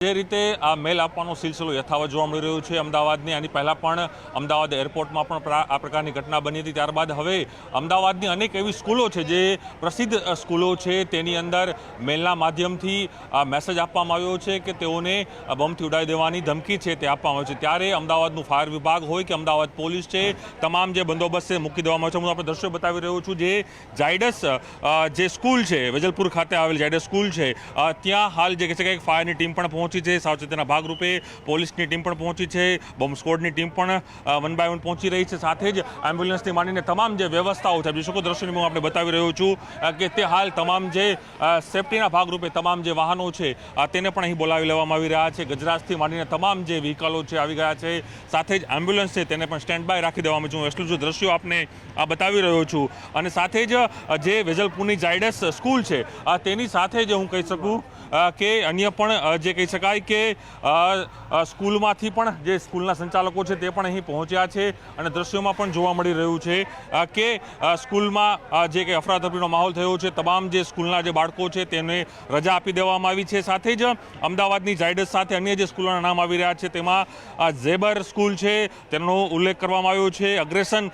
જે રીતે આ મેલ આપવાનો સિલસિલો યથાવત જોવા મળી રહ્યો છે અમદાવાદની, આની પહેલાં પણ અમદાવાદ એરપોર્ટમાં પણ આ પ્રકારની ઘટના બની હતી. ત્યારબાદ હવે અમદાવાદની અનેક એવી સ્કૂલો છે જે પ્રસિદ્ધ સ્કૂલો છે તેની અંદર મેલના માધ્યમથી મેસેજ આપવામાં આવ્યો છે કે તેઓને બોમ્બથી ઉડાવી દેવાની ધમકી છે તે આપવામાં આવી છે. ત્યારે અમદાવાદનું ફાયર વિભાગ હોય કે અમદાવાદ પોલીસ છે, તમામ જે બંદોબસ્ત છે મૂકી દેવામાં આવ્યો છે. હું આપણે દ્રશ્યો બતાવી રહ્યો છું. જે ઝાયડસ જે સ્કૂલ છે, વેજલપુર ખાતે આવેલ ઝાયડસ સ્કૂલ છે, ત્યાં હાલ જે કહે છે કે ફાયરની ટીમ પણ પહોંચી છે. સાવચેતીના ભાગરૂપે પોલીસની ટીમ પણ પહોંચી છે, બોમ્બ સ્ક્વોડની ટીમ પણ વન બાય વન પહોંચી રહી છે. સાથે જ એમ્બ્યુલન્સથી માંડીને તમામ જે વ્યવસ્થાઓ છે, જોઈ શકો દ્રશ્યોની હું આપણે બતાવી રહ્યો છું કે તે હાલ તમામ જે સેફટીના ભાગરૂપે તમામ જે વાહનો છે તેને પણ અહીં બોલાવી લેવામાં આવી રહ્યા છે. ગજરાજથી માંડીને તમામ જે વ્હીકલો છે આવી ગયા છે. સાથે જ એમ્બ્યુલન્સ છે તેને પણ સ્ટેન્ડ બાય રાખી દેવામાં આવ્યું છે. એટલું જ દ્રશ્યો આપને બતાવી રહ્યો છું. અને સાથે જ જે વેજલપુરની ઝાયડસ સ્કૂલ છે તેની સાથે જ હું કહી શકું કે અન્ય પણ જે કહી શકાય કે સ્કૂલમાંથી પણ જે સ્કૂલના સંચાલકો છે તે પણ અહીં પહોંચ્યા છે. અને દ્રશ્યોમાં પણ જોવા મળી રહ્યું છે કે સ્કૂલમાં જે કંઈ અફરાતફરીનો માહોલ થયો છે, તમામ જે સ્કૂલના જે બાળકો છે તેને રજા આપી દેવામાં આવી છે. સાથે જ અમદાવાદની ઝાયડસ સાથે અન્ય જે સ્કૂલોના નામ આવી રહ્યા છે તેમાં ઝેબર સ્કૂલ છે તેનો ઉલ્લેખ કરવામાં આવ્યો છે, અગ્રેસન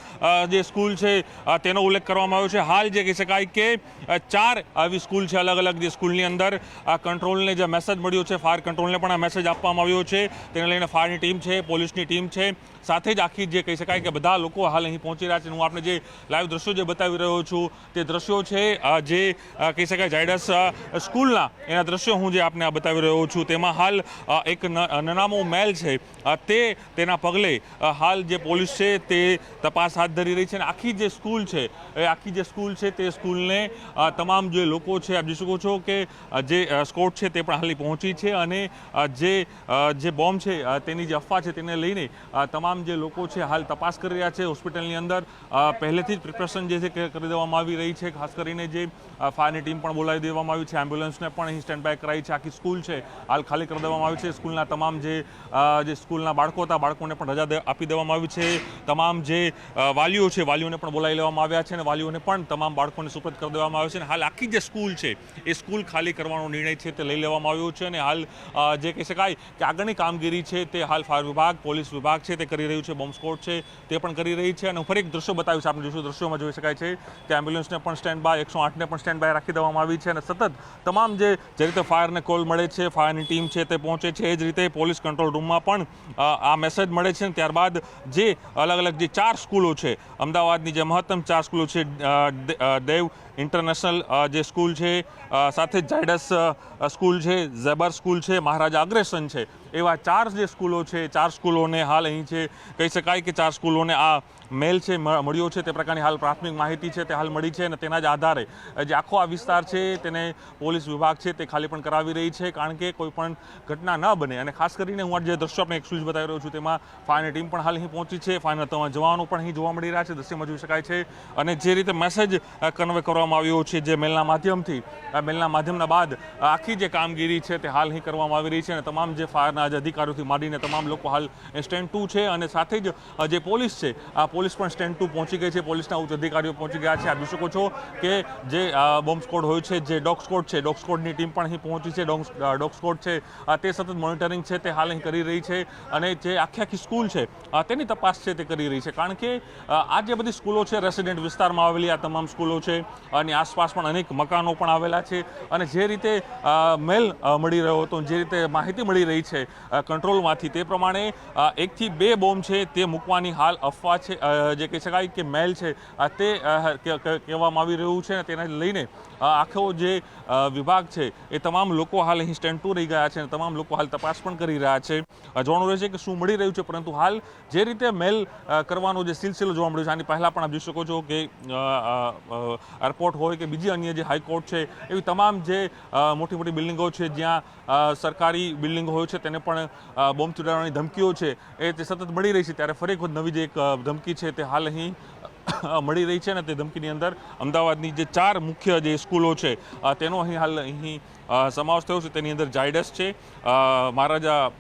જે સ્કૂલ છે તેનો ઉલ્લેખ કરવામાં આવ્યો છે. હાલ જે કહી શકાય કે 4 આવી સ્કૂલ છે અલગ અલગ, જે સ્કૂલની અંદર કંટ્રોલને જે મેસેજ મળ્યો છે, ફાયર કંટ્રોલને પણ આ મેસેજ આપવામાં આવ્યો છે. તેને લઈને ફાયરની ટીમ છે, પોલીસની ટીમ છે, સાથે જ આખી જે કહી શકાય કે બધા લોકો હાલ અહીં પહોંચી રહ્યા છે. હું આપણે જે લાઈવ દ્રશ્યો જે બતાવી રહ્યો છું તે દ્રશ્યો છે જે કહી શકાય ઝાયડસ સ્કૂલના, એના દ્રશ્યો હું જે આપને બતાવી રહ્યો છું. તેમાં હાલ એક નનામો મેલ છે તેના પગલે હાલ જે પોલીસ છે તે તપાસ હાથ ધરી રહી છે. અને આખી જે સ્કૂલ છે તે સ્કૂલને તમામ જે લોકો છે, આપ જોઈ શકો છો કે જે સ્કોડ છે તે પણ હાલ પહોંચી છે. અને જે બોમ્બ છે તેની જે અફવા છે તેને લઈને તમામ જે લોકો છે હાલ તપાસ કરી રહ્યા છે. હોસ્પિટલની અંદર પહેલેથી જ પ્રિપરેશન જે છે કરી દેવામાં આવી રહી છે. ખાસ કરીને જે ફાયરની ટીમ પણ બોલાવી દેવામાં આવી છે, એમ્બ્યુલન્સને પણ અહીં સ્ટેન્ડ બાય કરાઈ છે. આખી સ્કૂલ છે હાલ ખાલી કરી દેવામાં આવી છે. સ્કૂલના તમામ જે સ્કૂલના બાળકો હતા, બાળકોને પણ રજા આપી દેવામાં આવી છે. તમામ જે વાલીઓ છે, વાલીઓને પણ બોલાવી લેવામાં આવ્યા છે અને વાલીઓને પણ તમામ બાળકોને સુપરત કરી દેવામાં આવ્યો છે. અને હાલ આખી જે સ્કૂલ છે એ સ્કૂલ ખાલી કરવાનો નિર્ણય છે તે લઈ લેવામાં આવ્યો છે. અને હાલ જે કહી શકાય કે આગળની કામગીરી છે તે હાલ ફાયર વિભાગ, પોલીસ વિભાગ છે તે કરી રહ્યું છે, બોમ્બ સ્ક્વોડ છે તે પણ કરી રહી છે. અને ફરી એક દ્રશ્યો બતાવીશ આપણે, જોઈશું દ્રશ્યોમાં જોઈ શકાય છે કે એમ્બ્યુલન્સને પણ સ્ટેન્ડ બાય, 108ને પણ સ્ટેન્ડ બાય રાખી દેવામાં આવી છે. અને સતત તમામ જે રીતે ફાયરને કોલ મળે છે, ફાયરની ટીમ છે તે પહોંચે છે, એ જ રીતે પોલીસ કંટ્રોલ રૂમમાં પણ આ મેસેજ મળે છે. ત્યારબાદ જે અલગ અલગ જે 4 સ્કૂલો છે અમદાવાદની, જે મહત્તમ 4 સ્કૂલો છે, દેવ ઇન્ટરનેશનલ જે સ્કૂલ છે, સાથે જ ઝાયડસ સ્કૂલ છે, ઝેબર સ્કૂલ છે, મહારાજા અગ્રેસન છે, એવા 4 જે સ્કૂલો છે, 4 સ્કૂલોને હાલ અહીં છે કહી શકાય કે 4 સ્કૂલોને આ મેલ છે મળ્યો છે. તે પ્રકારની હાલ પ્રાથમિક માહિતી છે તે હાલ મળી છે. અને તેના જ આધારે જે આખો આ વિસ્તાર છે તેને પોલીસ વિભાગ છે તે ખાલી પણ કરાવી રહી છે, કારણ કે કોઈ પણ ઘટના ન બને. અને ખાસ કરીને હું જે દ્રશ્યો આપણે એક્સક્લુઝિવ બતાવી રહ્યો છું તેમાં ફાયરની ટીમ પણ હાલ અહીં પહોંચી છે, ફાયરના તમામ જવાનો પણ અહીં જોવા મળી રહ્યા છે, દ્રશ્યમાં જોઈ શકાય છે. અને જે રીતે મેસેજ કન્વે કરવામાં આવ્યો છે જે મેલના માધ્યમથી, મેલના માધ્યમના બાદ આખી જે કામગીરી છે તે હાલ અહીં કરવામાં આવી રહી છે. અને તમામ જે ફાયરના જે અધિકારીઓથી માંડીને તમામ લોકો હાલ સ્ટેન્ડ 2 છે. અને સાથે જ જે પોલીસ છે, આ પોલીસ પણ સ્ટેન્ડ 2 પહોંચી ગઈ છે, પોલીસના ઉચ્ચ અધિકારીઓ પહોંચી ગયા છે. આપ જોઈ શકો છો કે જે બોમ્બ સ્ક્વોડ હોય છે, જે ડોગ સ્ક્વોડ છે, ડોગ સ્ક્વોડની ટીમ પણ અહીં પહોંચી છે. ડોગ સ્ક્વોડ છે તે સતત મોનિટરિંગ છે તે હાલ અહીં કરી રહી છે. અને જે આખી સ્કૂલ છે તેની તપાસ છે તે કરી રહી છે, કારણ કે આ જે બધી સ્કૂલો છે રેસિડેન્ટ વિસ્તારમાં આવેલી આ તમામ સ્કૂલો છે, અને આસપાસ પણ અનેક મકાનો પણ આવેલા છે. અને જે રીતે મેલ મળી રહ્યો હતો, જે રીતે માહિતી મળી રહી છે કંટ્રોલમાંથી, તે પ્રમાણે 1 થી 2 બોમ્બ છે તે મૂકવાની હાલ અફવા છે, જે કહી શકાય કે મેલ છે તે કહેવામાં આવી રહ્યું છે. અને તેને લઈને આખો જે વિભાગ છે એ તમામ લોકો હાલ અહીં સ્ટેન્ડ 2 રહી ગયા છે. અને તમામ લોકો હાલ તપાસ પણ કરી રહ્યા છે. જોવાનું રહેશે કે શું મળી રહ્યું છે. પરંતુ હાલ જે રીતે મેલ કરવાનો જે સિલસિલો જોવા મળ્યો છે, આની પહેલાં પણ આપ જોઈ શકો છો કે એરપોર્ટ હોય કે બીજી અન્ય જે હાઈકોર્ટ છે, એવી તમામ જે મોટી મોટી બિલ્ડિંગો છે, જ્યાં સરકારી બિલ્ડિંગો હોય છે, તેને પણ બોમ્બ ચડાવવાની ધમકીઓ છે એ તે સતત મળી રહી છે. ત્યારે ફરી એક નવી જે એક ધમકી છે તે હાલ અહીં મળી રહી છે. અને તે ધમકીની અંદર અમદાવાદની જે 4 મુખ્ય જે સ્કૂલો છે તેનો અહીં સમાવેશ થયો છે. તેની અંદર ઝાયડસ છે, મહારાજા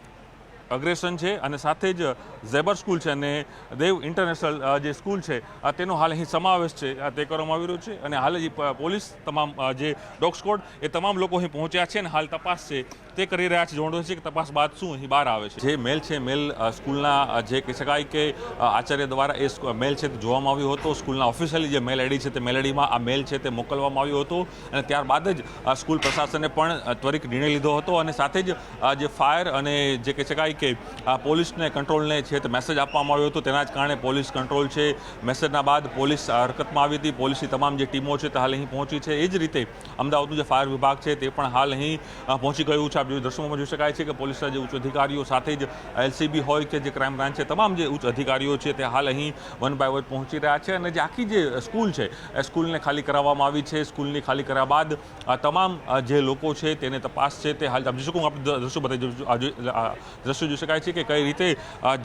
અગ્રેસન છે, અને સાથે જ ઝેબર સ્કૂલ છે અને દેવ ઇન્ટરનેશનલ જે સ્કૂલ છે તેનો હાલ અહીં સમાવેશ છે તે કરવામાં આવી રહ્યો છે અને હાલ જ પોલીસ તમામ જે ડોગ સ્કોડ એ તમામ લોકો અહીં પહોંચ્યા છે અને હાલ તપાસ છે તે કરી રહ્યા છે. જોવાનું છે કે તપાસ બાદ શું અહીં બહાર આવે છે. જે મેલ છે મેલ સ્કૂલના જે કહી શકાય કે આચાર્ય દ્વારા એ મેલ છે તે જોવામાં આવ્યો હતો. સ્કૂલના ઓફિશિયલી જે મેલ આઈડી છે તે મેલ આઈડીમાં આ મેલ છે તે મોકલવામાં આવ્યો હતો અને ત્યારબાદ જ સ્કૂલ પ્રશાસને પણ ત્વરિત નિર્ણય લીધો હતો અને સાથે જ જે ફાયર અને જે કહી શકાય કે પોલીસને કંટ્રોલને છે તે મેસેજ આપવામાં આવ્યો હતો. તેના જ કારણે પોલીસ કંટ્રોલ છે મેસેજના બાદ પોલીસ હરકતમાં આવી હતી. પોલીસની તમામ જે ટીમો છે તે હાલ અહીં પહોંચી છે. એ જ રીતે અમદાવાદનું જે ફાયર વિભાગ છે તે પણ હાલ અહીં પહોંચી ગયું છે. દ્રશ્યોમાં જોઈ શકાય છે કે પોલીસના જે ઉચ્ચ અધિકારીઓ સાથે જ એલસીબી હોય કે જે ક્રાઇમ બ્રાન્ચ છે તમામ જે ઉચ્ચ અધિકારીઓ છે તે હાલ અહીં વન બાય વન પહોંચી રહ્યા છે અને જે આખી જે સ્કૂલ છે એ સ્કૂલને ખાલી કરાવવામાં આવી છે. સ્કૂલની ખાલી કર્યા બાદ તમામ જે લોકો છે તેને તપાસ છે તે હાલ આપ જોઈ શકો આપણે દ્રશ્યો બતાવી દ્રશ્યો જોઈ શકાય છે કે કઈ રીતે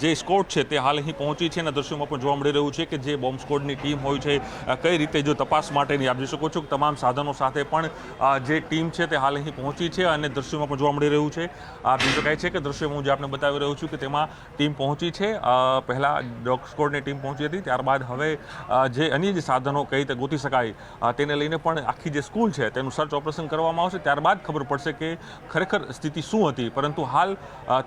જે સ્કોડ છે તે હાલ અહીં પહોંચી છે અને દ્રશ્યોમાં પણ જોવા મળી રહ્યું છે કે જે બોમ્બ સ્કોડની ટીમ હોય છે કઈ રીતે જો તપાસ માટેની આપ જોઈ શકો છો કે તમામ સાધનો સાથે પણ જે ટીમ છે તે હાલ અહીં પહોંચી છે અને દ્રશ્યોમાં પણ જોવા મળી રહ્યું છે. આપ જોઈ શકાય છે કે દ્રશ્યોમાં હું જે આપને બતાવી રહ્યો છું કે તેમાં ટીમ પહોંચી છે. પહેલાં ડોગ સ્કોડની ટીમ પહોંચી હતી, ત્યારબાદ હવે જે અન્ય જે સાધનો કઈ રીતે ગોતી શકાય તેને લઈને પણ આખી જે સ્કૂલ છે તેનું સર્ચ ઓપરેશન કરવામાં આવશે. ત્યારબાદ ખબર પડશે કે ખરેખર સ્થિતિ શું હતી. પરંતુ હાલ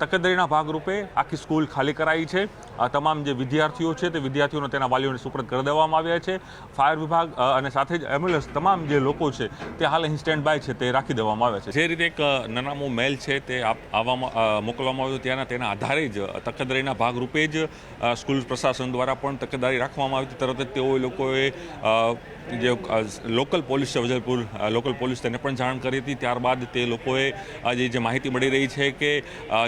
તકેદારીના ભાગરૂપે આખી સ્કૂલ ખાલી કરાઈ છે. તમામ જે વિદ્યાર્થીઓ છે તે વિદ્યાર્થીઓને તેના વાલીઓને સુપરત કરી દેવામાં આવ્યા છે. ફાયર વિભાગ અને સાથે જ એમ્બ્યુલન્સ તમામ જે લોકો છે તે હાલ અહીં સ્ટેન્ડ બાય છે તે રાખી દેવામાં આવ્યા છે. જે રીતે એક નાનામો મેલ છે તે મોકલવામાં આવ્યો ત્યાંના તેના આધારે જ તકેદારીના ભાગરૂપે જ સ્કૂલ પ્રશાસન દ્વારા પણ તકેદારી રાખવામાં આવી હતી. તરત જ તેઓ લોકોએ જે લોકલ પોલીસ છે વજલપુર લોકલ પોલીસ તેને પણ જાણ કરી હતી. ત્યારબાદ તે લોકોએ જે માહિતી મળી રહી છે કે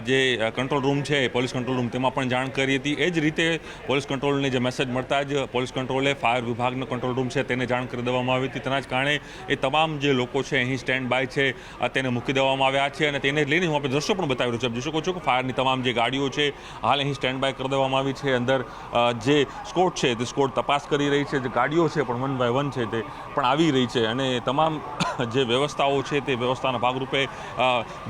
જે કંટ્રોલ રૂમ છે પોલીસ કંટ્રોલ રૂમ તેમાં પણ જાણ કરી હતી. એ જ રીતે પોલીસ કંટ્રોલને જે મેસેજ મળતા જ પોલીસ કંટ્રોલે ફાયર વિભાગનો કંટ્રોલ રૂમ છે તેને જાણ કરી દેવામાં આવી હતી. તેના જ કારણે એ તમામ જે લોકો છે અહીં સ્ટેન્ડ બાય છે તેને મૂકી દેવામાં આવ્યા છે અને તેને લઈને હું આપણે દ્રશ્યો પણ બતાવી રહ્યું છું. આપ જોઈ શકો છો કે ફાયરની તમામ જે ગાડીઓ છે હાલ અહીં સ્ટેન્ડ બાય કરી દેવામાં આવી છે. અંદર જે સ્કોડ છે તે સ્કોડ તપાસ કરી રહી છે. જે ગાડીઓ છે પણ વન બાય વન છે તે પણ આવી રહી છે અને તમામ જે વ્યવસ્થાઓ છે તે વ્યવસ્થાના ભાગરૂપે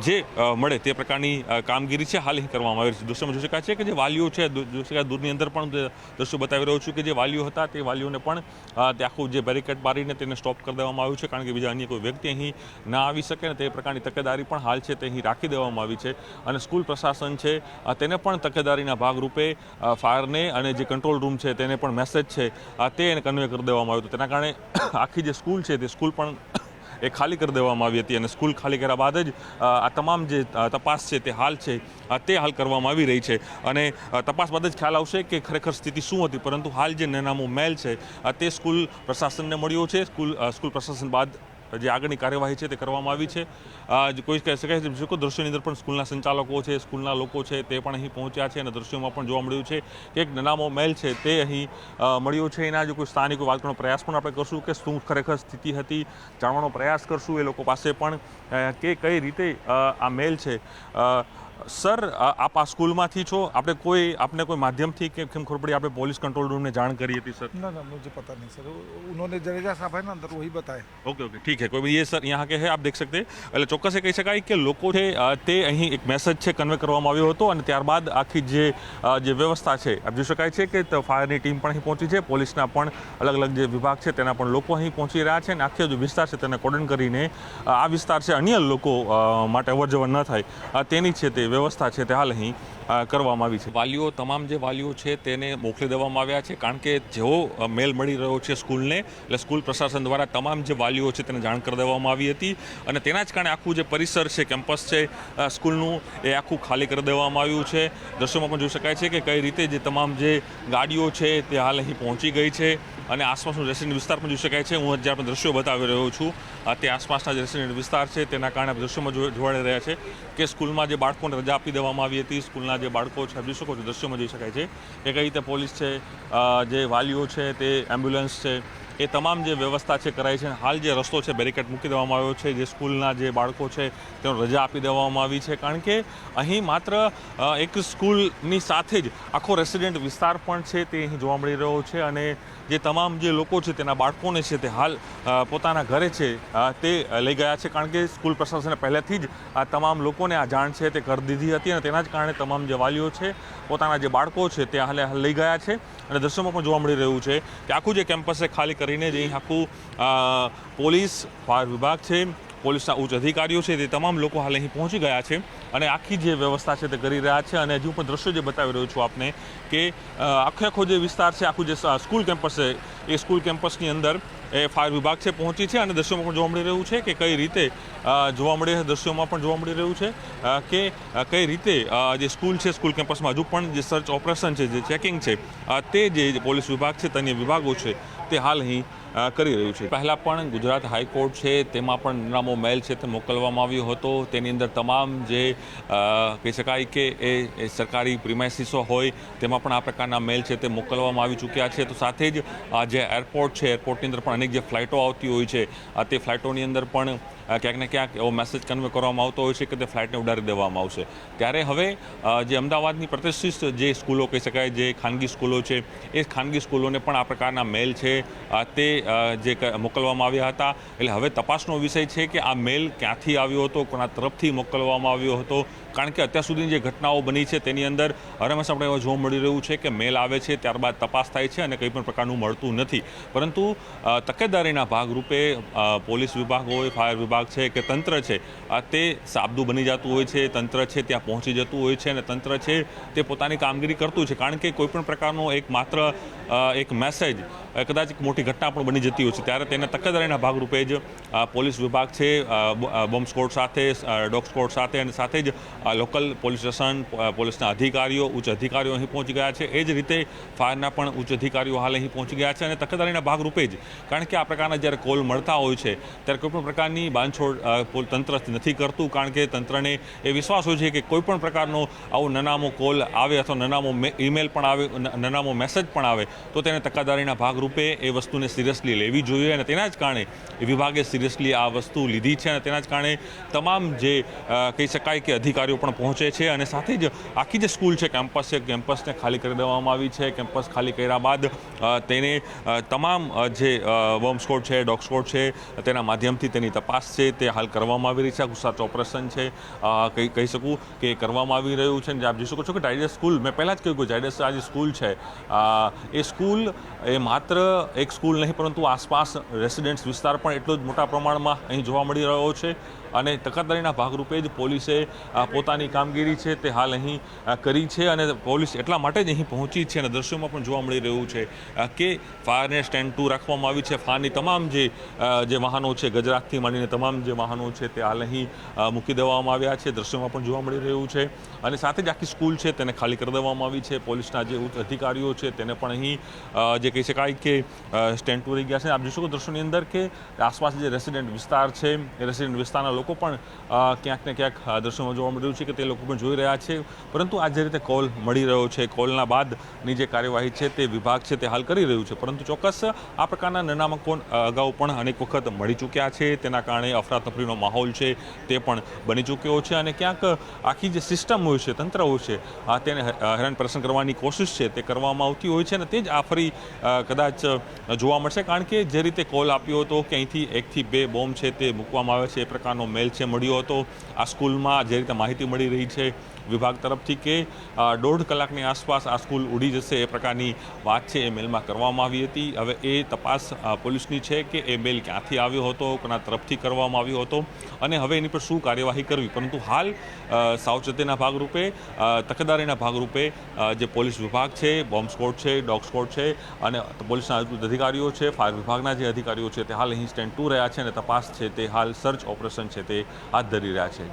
જે મળે તે પ્રકારની કામગીરી છે હાલ અહીં કરવામાં આવી રહી છે. દ્રશ્યમાં જોઈ શકાય છે કે જે વાલીઓ છે જોઈ શકાય દૂરની અંદર પણ દ્રશ્યો બતાવી રહ્યો છું કે જે વાલીઓ હતા તે વાલીઓને પણ તે આખું જે બેરિકેડ મારીને તેને સ્ટોપ કરી દેવામાં આવ્યું છે. કારણ કે બીજા અન્ય કોઈ વ્યક્તિ અહીં ના આવી શકે ને તે પ્રકારની તકેદારી પણ હાલ છે તે અહીં રાખી દેવામાં આવી છે અને સ્કૂલ પ્રશાસન છે તેને પણ તકેદારીના ભાગરૂપે ફાયરને અને જે કંટ્રોલ રૂમ છે તેને પણ મેસેજ છે તે કન્વે કરી દેવામાં આવ્યો હતો. તેના કારણે આખી જે સ્કૂલ છે તે સ્કૂલ પણ એ ખાલી કરી દેવામાં આવી હતી અને સ્કૂલ ખાલી કર્યા બાદ જ આ તમામ જે તપાસ છે તે હાલ છે તે હાલ કરવામાં આવી રહી છે અને તપાસ બાદ જ ખ્યાલ આવશે કે ખરેખર સ્થિતિ શું હતી. પરંતુ હાલ જે નાનામો મેલ છે તે સ્કૂલ પ્રશાસનને મળ્યો છે. સ્કૂલ પ્રશાસન બાદ જે આગળની કાર્યવાહી છે તે કરવામાં આવી છે. કોઈ કહી શકાય છે દ્રશ્યોની અંદર પણ સ્કૂલના સંચાલકો છે સ્કૂલના લોકો છે તે પણ અહીં પહોંચ્યા છે અને દ્રશ્યોમાં પણ જોવા મળ્યું છે કે એક નાનામો મેલ છે તે અહીં મળ્યો છે. એના જો કોઈ સ્થાનિકો વાત કરવાનો પ્રયાસ પણ આપણે કરશું કે શું ખરેખર સ્થિતિ હતી જાણવાનો પ્રયાસ કરશું એ લોકો પાસે પણ કે કઈ રીતે આ મેલ છે. સર આપ આ સ્કૂલમાંથી છો, आपने कोई माध्यम थी कि खबर पड़ी आपने पुलिस कंट्रोल रूम ने जान करी थी सर? ना मुझे पता नहीं सर, उन्होंने जडेजा साहब है ना अंदर वही बताए. ओके ठीक है. कोई ये सर यहाँ के है आप देख सकते એટલે ચોક્કસ કહી શકાય કે લોકો છે તે અહીં એક મેસેજ છે કન્વે કરવામાં આવ્યો હતો અને ત્યારબાદ આખી જે વ્યવસ્થા છે આપ જોઈ શકાય છે કે ફાયરની ટીમ પણ અહીં પહોંચી છે. પોલીસના પણ અલગ અલગ જે વિભાગ છે તેના પણ લોકો અહીં પહોંચી રહ્યા છે અને આખો જે વિસ્તાર છે તેને કોર્ડન કરીને આ વિસ્તાર છે અન્ય લોકો માટે અવરજવર ન થાય તેની છે તે વ્યવસ્થા છે તે હાલ અહીં કરવામાં આવી છે. વાલીઓ તમામ જે વાલીઓ છે તેને મોકલી દેવામાં આવ્યા છે કારણ કે જેવો મેલ મળી રહ્યો છે સ્કૂલને એટલે સ્કૂલ પ્રશાસન દ્વારા તમામ જે વાલીઓ છે તેને જાણ કરી દેવામાં આવી હતી અને તેના જ કારણે આખું જે પરિસર છે કેમ્પસ છે સ્કૂલનું એ આખું ખાલી કરી દેવામાં આવ્યું છે. દ્રશ્યોમાં પણ જોઈ શકાય છે કે કઈ રીતે જે તમામ જે ગાડીઓ છે તે હાલ અહીં પહોંચી ગઈ છે અને આસપાસનો રેસિડેન્ટ વિસ્તાર પણ જોઈ શકાય છે. હું જે આપણે દ્રશ્યો બતાવી રહ્યો છું તે આસપાસના જે રેસિડેન્ટ વિસ્તાર છે તેના કારણે દ્રશ્યોમાં જોવાઈ રહ્યા છે કે સ્કૂલમાં જે બાળકોને રજા આપી દેવામાં આવી હતી. સ્કૂલના જે બાળકો છે જોઈ શકો છો દ્રશ્યોમાં જોઈ શકાય છે કે કઈ રીતે પોલીસ છે જે વાલીઓ છે તે એમ્બ્યુલન્સ છે એ તમામ જે વ્યવસ્થા છે કરાઈ છે. હાલ જે રસ્તો છે બેરિકેડ મૂકી દેવામાં આવ્યો છે. જે સ્કૂલના જે બાળકો છે તેનો રજા આપી દેવામાં આવી છે, કારણ કે અહીં માત્ર એક સ્કૂલની સાથે જ આખો રેસિડેન્ટ વિસ્તાર પણ છે તે અહીં જોવા મળી રહ્યો છે. અને જે તમામ જે લોકો છે તેના બાળકોને છે તે હાલ પોતાના ઘરે છે તે લઈ ગયા છે, કારણ કે સ્કૂલ પ્રશાસને પહેલેથી જ આ તમામ લોકોને આ જાણ છે તે કરી દીધી હતી અને તેના જ કારણે તમામ જે વાલીઓ છે પોતાના જે બાળકો છે તે હાલ લઈ ગયા છે. અને દ્રશ્યોમાં પણ જોવા મળી રહ્યું છે કે આખું જે કેમ્પસ છે ખાલી કરીને જે અહીં આખું પોલીસ, ફાયર વિભાગ છે, પોલીસના ઉચ્ચ અધિકારીઓ છે તે તમામ લોકો હાલ અહીં પહોંચી ગયા છે અને આખી જે વ્યવસ્થા છે તે કરી રહ્યા છે. અને હજુ પણ દ્રશ્યો જે બતાવી રહ્યો છું આપને કે આખો જે વિસ્તાર છે, આખું જે સ્કૂલ કેમ્પસ છે એ સ્કૂલ કેમ્પસની અંદર એ ફાયર વિભાગ છે પહોંચી છે. અને દ્રશ્યોમાં પણ જોવા મળી રહ્યું છે કે કઈ રીતે જોવા મળી દ્રશ્યોમાં પણ જોવા મળી રહ્યું છે કે કઈ રીતે જે સ્કૂલ છે સ્કૂલ કેમ્પસમાં હજુ પણ જે સર્ચ ઓપરેશન છે, જે ચેકિંગ છે તે જે પોલીસ વિભાગ છે, અન્ય વિભાગો છે તે હાલ અહીં કરી રહ્યું છે. પહેલાં પણ ગુજરાત હાઈકોર્ટ છે તેમાં પણ નામો મેલ છે તે મોકલવામાં આવ્યો હતો. તેની અંદર તમામ જે કહી શકાય કે એ સરકારી પ્રિમાઇસીસો હોય તેમાં પણ આ પ્રકારના મેલ છે તે મોકલવામાં આવી ચૂક્યા છે. તો સાથે જ જે એરપોર્ટ છે, એરપોર્ટની અંદર પણ અનેક જે ફ્લાઇટો આવતી હોય છે તે ફ્લાઇટોની અંદર પણ ક્યાંક ને ક્યાંક એવો મેસેજ કન્વે કરવામાં આવતો હોય છે કે તે ફ્લાઇટને ઉડાડી દેવામાં આવશે. ત્યારે હવે જે અમદાવાદની પ્રતિષ્ઠિત જે સ્કૂલો કહી શકાય, જે ખાનગી સ્કૂલો છે, એ ખાનગી સ્કૂલોને પણ આ પ્રકારના મેલ છે તે જે મોકલવામાં આવ્યા હતા. એટલે હવે તપાસનો વિષય છે કે આ મેલ ક્યાંથી આવ્યો હતો, કોના તરફથી મોકલવામાં આવ્યો હતો, કારણ કે અત્યાર સુધીની જે ઘટનાઓ બની છે તેની અંદર હંમેશા આપણે એવા જોવા મળી રહ્યું છે કે મેલ આવે છે, ત્યારબાદ તપાસ થાય છે અને કંઈ પણ પ્રકારનું મળતું નથી. પરંતુ તકેદારીના ભાગરૂપે પોલીસ વિભાગ હોય, ફાયર વિભાગ છે કે તંત્ર છે તે સાબદું બની જતું હોય છે. તંત્ર છે ત્યાં પહોંચી જતું હોય છે અને તંત્ર છે તે પોતાની કામગીરી કરતું છે, કારણ કે કોઈપણ પ્રકારનો એક માત્ર એક મેસેજ કદાચ એક મોટી ઘટના પણ બની જતી હોય છે ત્યારે તેના તકેદારીના ભાગરૂપે જ પોલીસ વિભાગ છે બોમ્બ સ્ક્વોડ સાથે, ડોગ સ્ક્વોડ સાથે અને સાથે જ લોકલ પોલીસ સ્ટેશન, પોલીસના અધિકારીઓ, ઉચ્ચ અધિકારીઓ અહીં પહોંચી ગયા છે. એ જ રીતે ફાયરના પણ ઉચ્ચ અધિકારીઓ હાલ અહીં પહોંચી ગયા છે અને તકેદારીના ભાગરૂપે જ, કારણ કે આ પ્રકારના જ્યારે કોલ મળતા હોય છે ત્યારે કોઈપણ પ્રકારની બાંધછોડ તંત્ર નથી કરતું, કારણ કે તંત્રને એ વિશ્વાસ હોય છે કે કોઈપણ પ્રકારનો આવો નનામો કોલ આવે અથવા નનામો ઈમેલ પણ આવે, નનામો મેસેજ પણ આવે તો તેને તકેદારીના ભાગરૂપે એ વસ્તુને સિરિયસલી લેવી જોઈએ. અને તેના જ કારણે વિભાગે સિરિયસલી આ વસ્તુ લીધી છે અને તેના જ કારણે તમામ જે કહી શકાય કે અધિકારીઓ પણ પહોંચે છે અને સાથે જ આખી જે સ્કૂલ છે, કેમ્પસ છે, કેમ્પસને ખાલી કરી દેવામાં આવી છે. કેમ્પસ ખાલી કર્યા બાદ તેને તમામ જે બોમ્બ સ્ક્વોડ છે, ડોગ સ્ક્વોડ છે તેના માધ્યમથી તેની તપાસ છે તે હાલ કરવામાં આવી રહી છે. સર્ચ ઓપરેશન છે કહી શકું કે કરવામાં આવી રહ્યું છે. આપ જોઈ શકો છો કે ઝાયડસ સ્કૂલ, મેં પહેલાં જ કહ્યું કે ઝાયડસ આ જે સ્કૂલ છે એ સ્કૂલ એ માત્ર એક સ્કૂલ નહીં પરંતુ આસપાસ રેસિડેન્ટ્સ વિસ્તાર પણ એટલો જ મોટા પ્રમાણમાં અહીં જોવા મળી રહ્યો છે. અને તકેદારીના ભાગરૂપે જ પોલીસે પોતાની કામગીરી છે તે હાલ અહીં કરી છે અને પોલીસ એટલા માટે જ અહીં પહોંચી છે. અને દ્રશ્યોમાં પણ જોવા મળી રહ્યું છે કે ફાયરને સ્ટેન્ડ 2 રાખવામાં આવી છે. ફાયરની તમામ જે વાહનો છે, ગજરાતથી માંડીને તમામ જે વાહનો છે તે હાલ અહીં મૂકી દેવામાં આવ્યા છે. દ્રશ્યોમાં પણ જોવા મળી રહ્યું છે અને સાથે જ આખી સ્કૂલ છે તેને ખાલી કરી દેવામાં આવી છે. પોલીસના જે ઉચ્ચ અધિકારીઓ છે તેને પણ અહીં જે કહી શકાય કે સ્ટેન્ડ 2 રહી ગયા છે. આપ જોઈ શકો દ્રશ્યોની અંદર કે આસપાસ જે રેસિડેન્ટ વિસ્તાર છે એ રેસિડેન્ટ વિસ્તારના લોકો પણ ક્યાંક ને ક્યાંક દ્રશ્યોમાં જોવા મળી રહ્યું છે કે તે લોકો પણ જોઈ રહ્યા છે. પરંતુ આ જે રીતે કોલ મળી રહ્યો છે, કોલના બાદની જે કાર્યવાહી છે તે વિભાગ છે તે હાલ કરી રહ્યું છે. પરંતુ ચોક્કસ આ પ્રકારના નનામકો અગાઉ પણ અનેક વખત મળી ચૂક્યા છે. તેના કારણે અફરાતફરીનો માહોલ છે તે પણ બની ચૂક્યો છે અને ક્યાંક આખી જે સિસ્ટમ હોય છે, તંત્ર હોય છે તેને હેરાન પરેશાન કરવાની કોશિશ છે તે કરવામાં આવતી હોય છે અને તે જ આ ફરી કદાચ જોવા મળશે, કારણ કે જે રીતે કોલ આપ્યો હતો કે અહીંથી 1 થી 2 બોમ્બ છે તે મૂકવામાં આવે છે એ પ્રકારનો મેલ છે મળ્યો હતો આ સ્કૂલમાં. જે રીતે માહિતી મળી રહી છે વિભાગ તરફથી કે 1.5 કલાકની આસપાસ આ સ્કૂલ ઉડી જશે એ પ્રકારની વાત છે એ મેલમાં કરવામાં આવી હતી. હવે એ તપાસ પોલીસની છે કે એ મેલ ક્યાંથી આવ્યો હતો, કોના તરફથી કરવામાં આવ્યો હતો અને હવે એની પર શું કાર્યવાહી કરવી. પરંતુ હાલ સાવચેતીના ભાગરૂપે, તકેદારીના ભાગરૂપે જે પોલીસ વિભાગ છે, બોમ્બ સ્ક્વોડ છે, ડોગ સ્ક્વોડ છે અને પોલીસના અધિકારીઓ છે, ફાયર વિભાગના જે અધિકારીઓ છે તે હાલ અહીં સ્ટેન્ડ 2 રહ્યા છે અને તપાસ છે તે હાલ સર્ચ ઓપરેશન છે તે હાથ ધરી રહ્યા છે.